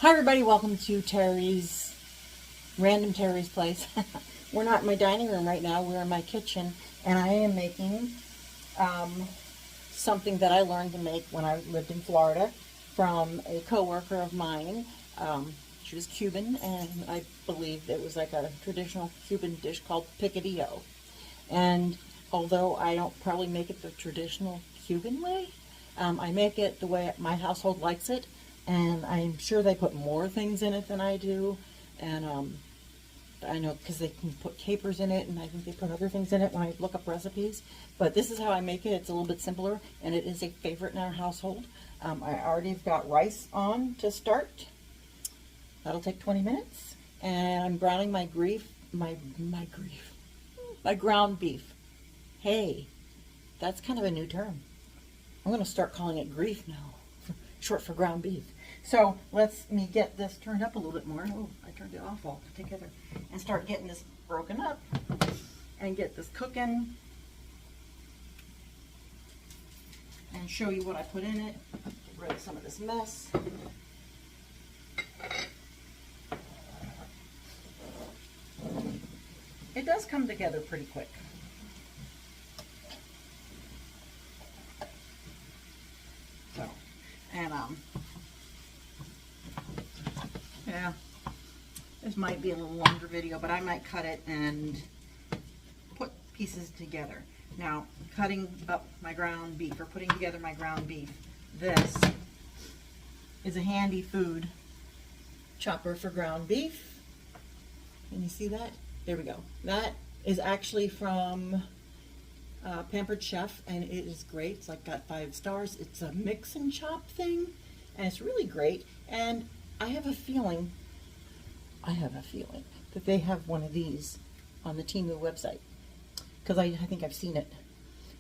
Hi everybody, welcome to Random Terry's Place. We're not in my dining room right now, we're in my kitchen, and I am making something that I learned to make when I lived in Florida from a coworker of mine. She was Cuban, and I believe it was like a traditional Cuban dish called Picadillo. And although I don't probably make it the traditional Cuban way, I make it the way my household likes it. And I'm sure they put more things in it than I do. And I know because they can put capers in it, and I think they put other things in it when I look up recipes. But this is how I make it. It's a little bit simpler, and it is a favorite in our household. I already have got rice on to start. That'll take 20 minutes. And I'm browning my ground beef. Hey, that's kind of a new term. I'm going to start calling it grief now, short for ground beef. So let me get this turned up a little bit more. Oh, I turned it off all together. And start getting this broken up and get this cooking and show you what I put in it. Get rid of some of this mess. It does come together pretty quick. So, and yeah, this might be a little longer video, but I might cut it and put pieces together. Now, cutting up my ground beef, or putting together my ground beef, this is a handy food chopper for ground beef. Can you see that? There we go. That is actually from Pampered Chef, and it is great. It's like got 5 stars. It's a mix and chop thing, and it's really great. And I have a feeling that they have one of these on the Temu website, because I think I've seen it,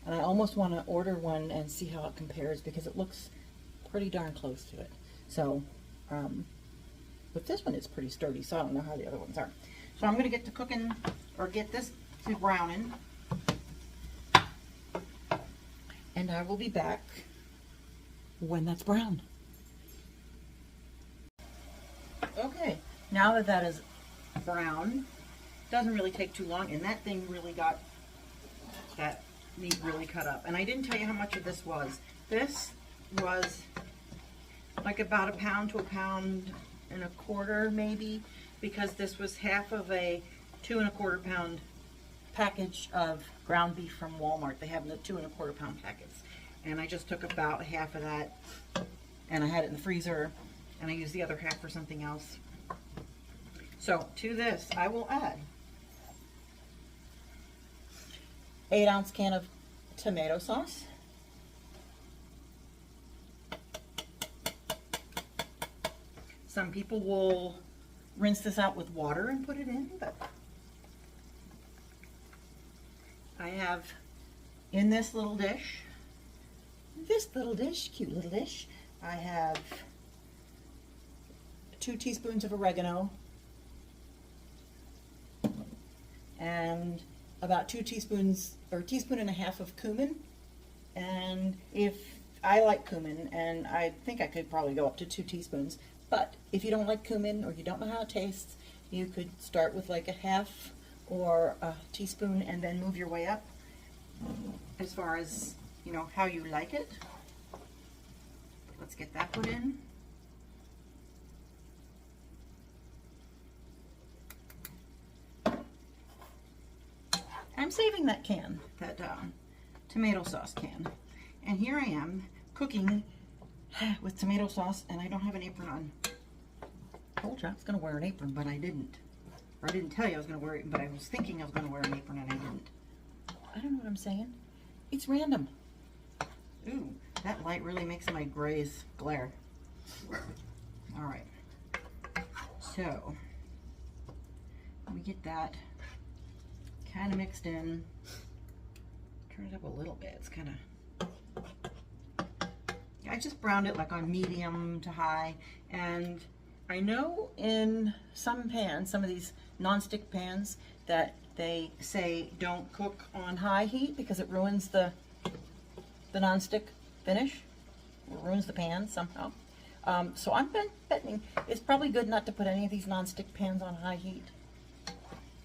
and I almost want to order one and see how it compares, because it looks pretty darn close to it. So, but this one is pretty sturdy, so I don't know how the other ones are. So I'm going to get to cooking, or get this to browning, and I will be back when that's brown. Okay, now that that is brown, doesn't really take too long, and that thing really got that meat really cut up. And I didn't tell you how much of this was. This was like about 1 pound to 1.25 pounds maybe, because this was half of a 2¼ pound package of ground beef from Walmart. They have the 2¼ pound packets, and I just took about half of that, and I had it in the freezer, and I used the other half for something else. So to this I will add 8-ounce can of tomato sauce, some people will rinse this out with water and put it in, but I have in this little dish, cute little dish, I have 2 teaspoons of oregano and about 2 teaspoons, or 1.5 teaspoons of cumin. And if I like cumin, and I think I could probably go up to 2 teaspoons, but if you don't like cumin, or you don't know how it tastes, you could start with like 1/2 or 1 teaspoon and then move your way up as far as, you know, how you like it. Let's get that put in. I'm saving that can, that tomato sauce can. And here I am cooking with tomato sauce, and I don't have an apron on. I told you I was going to wear an apron, but I didn't. Or I didn't tell you I was going to wear it, but I was thinking I was going to wear an apron, and I didn't. I don't know what I'm saying. It's random. Ooh, that light really makes my grays glare. All right. So, let me get that kind of mixed in. Turn it up a little bit. It's kind of, I just browned it like on medium to high. And I know in some pans, some of these non-stick pans, that they say don't cook on high heat because it ruins the non-stick finish. It ruins the pan somehow. So I'm betting it's probably good not to put any of these nonstick pans on high heat.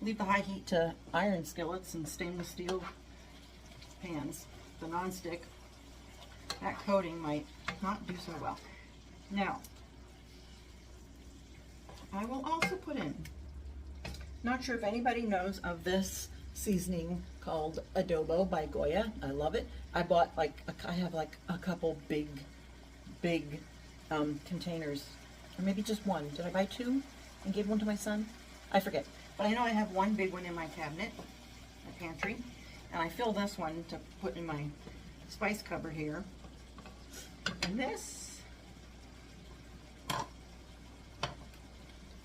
Leave the high heat to iron skillets and stainless steel pans. The nonstick, that coating might not do so well. Now, I will also put in, not sure if anybody knows of this seasoning called Adobo by Goya. I love it. I bought I have like a couple big containers, or maybe just one. Did I buy two and give one to my son? I forget. But I know I have one big one in my cabinet, my pantry, and I fill this one to put in my spice cupboard here. And this,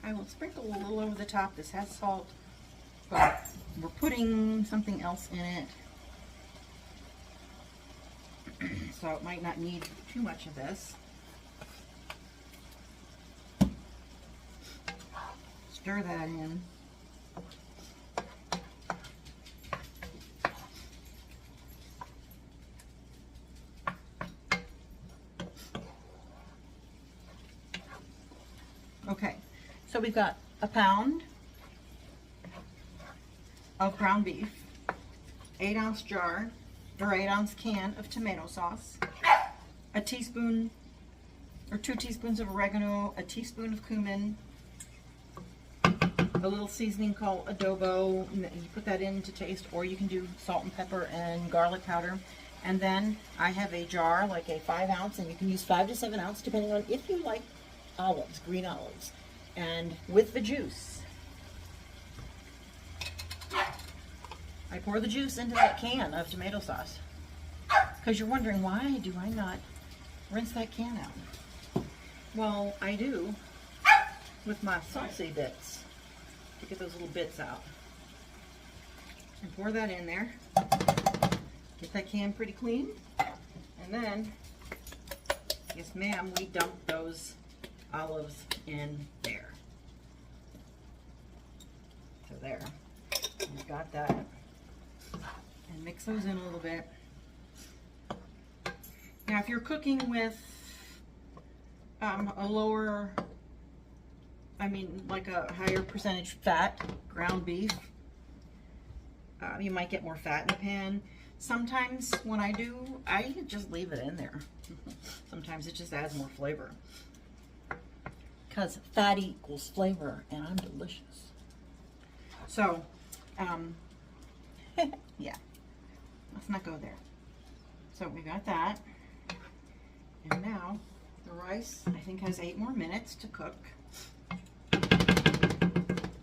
I will sprinkle a little over the top. This has salt, but we're putting something else in it, so it might not need too much of this. Stir that in. Okay, so we've got a pound of ground beef, 8-ounce jar or 8-ounce can of tomato sauce, a teaspoon or 2 teaspoons of oregano, a teaspoon of cumin, a little seasoning called Adobo. You put that in to taste, or you can do salt and pepper and garlic powder. And then I have a jar, like a 5-ounce, and you can use 5 to 7 ounce depending on if you like olives, green olives. And with the juice, I pour the juice into that can of tomato sauce. Because you're wondering, why do I not rinse that can out? Well, I do with my saucy bits to get those little bits out. And pour that in there. Get that can pretty clean. And then, yes ma'am, we dump those olives in there. So there. We've got that. And mix those in a little bit. Now if you're cooking with a lower, like a higher percentage fat ground beef, you might get more fat in the pan. Sometimes when I do, I just leave it in there. Sometimes it just adds more flavor. Because fat equals flavor, and I'm delicious. So, yeah, let's not go there. So we got that. And now the rice, I think, has 8 more minutes to cook.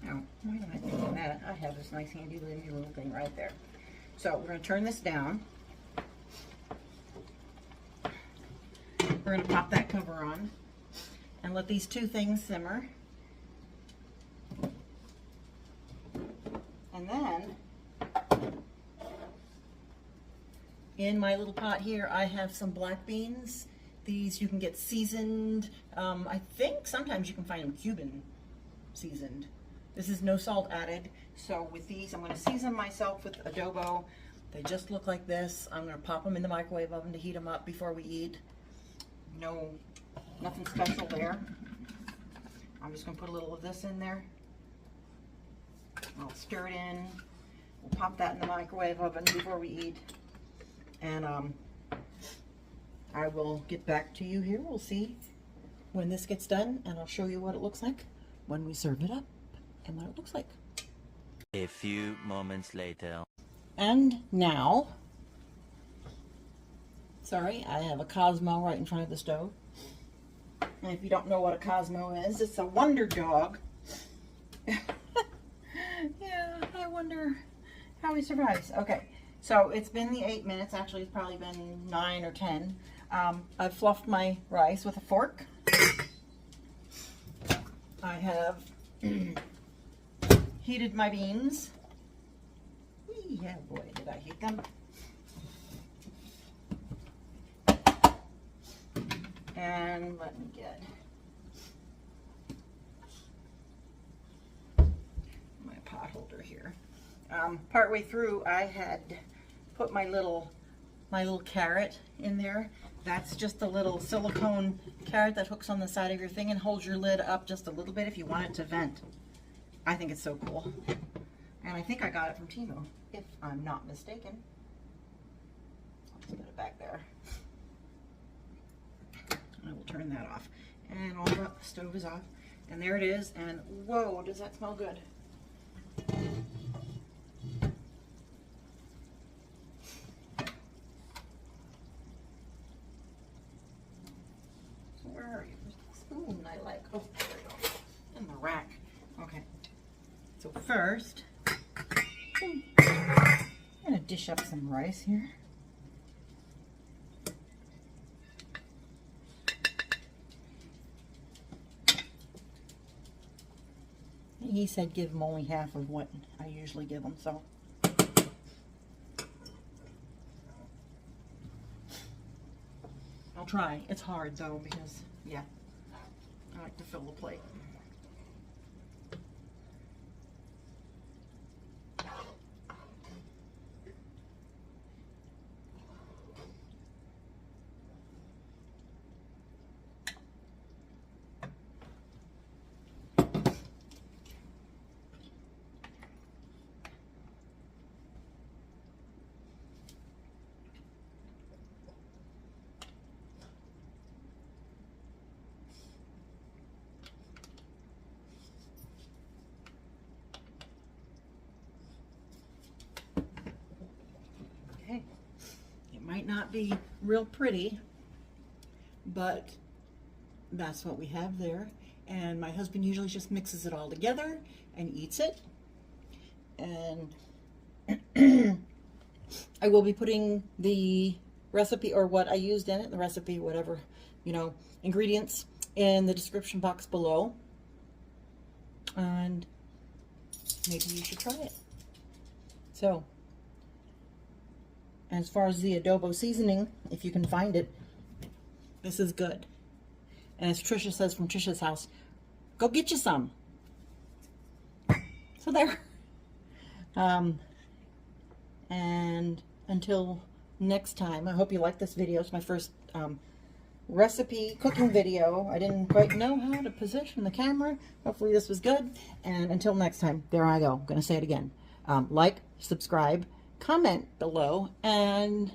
Now, why am I thinking that? I have this nice handy little thing right there. So we're going to turn this down. We're going to pop that cover on and let these 2 things simmer. And then in my little pot here, I have some black beans. These you can get seasoned. I think sometimes you can find them Cuban seasoned. This is no salt added. So with these, I'm going to season myself with adobo. They just look like this. I'm going to pop them in the microwave oven to heat them up before we eat. Nothing special there. I'm just going to put a little of this in there. I'll stir it in. We'll pop that in the microwave oven before we eat. And I will get back to you here. We'll see when this gets done, and I'll show you what it looks like when we serve it up and what it looks like. A few moments later. And now, sorry, I have a Cosmo right in front of the stove. And if you don't know what a Cosmo is, it's a wonder dog. Yeah, I wonder how he survives. Okay, so it's been the 8 minutes. Actually, it's probably been 9 or 10. I've fluffed my rice with a fork. I have heated my beans. Yeah, boy, did I heat them. And let me get my pot holder here. Partway through, I had put my little carrot in there. That's just a little silicone carrot that hooks on the side of your thing and holds your lid up just a little bit if you want it to vent. I think it's so cool. And I think I got it from Temu, if I'm not mistaken. I'll just put it back there. I will turn that off. And all the stove is off. And there it is. And whoa, does that smell good? So where are you? There's the spoon I like. Oh, there we go. In the rack. Okay. So first, I'm going to dish up some rice here. He said give him only half of what I usually give him, so. I'll try. It's hard though because, yeah, I like to fill the plate. Okay, it might not be real pretty, but that's what we have there. And my husband usually just mixes it all together and eats it. And I will be putting the recipe, or what I used in it, the recipe, whatever, you know, ingredients, in the description box below. And maybe you should try it. So, as far as the adobo seasoning, if you can find it, this is good. And as Trisha says from Trisha's house, go get you some. So there. And until next time, I hope you like this video. It's my first recipe cooking video. I didn't quite know how to position the camera. Hopefully this was good. And until next time, there I go. I'm going to say it again. Like, subscribe, comment below, and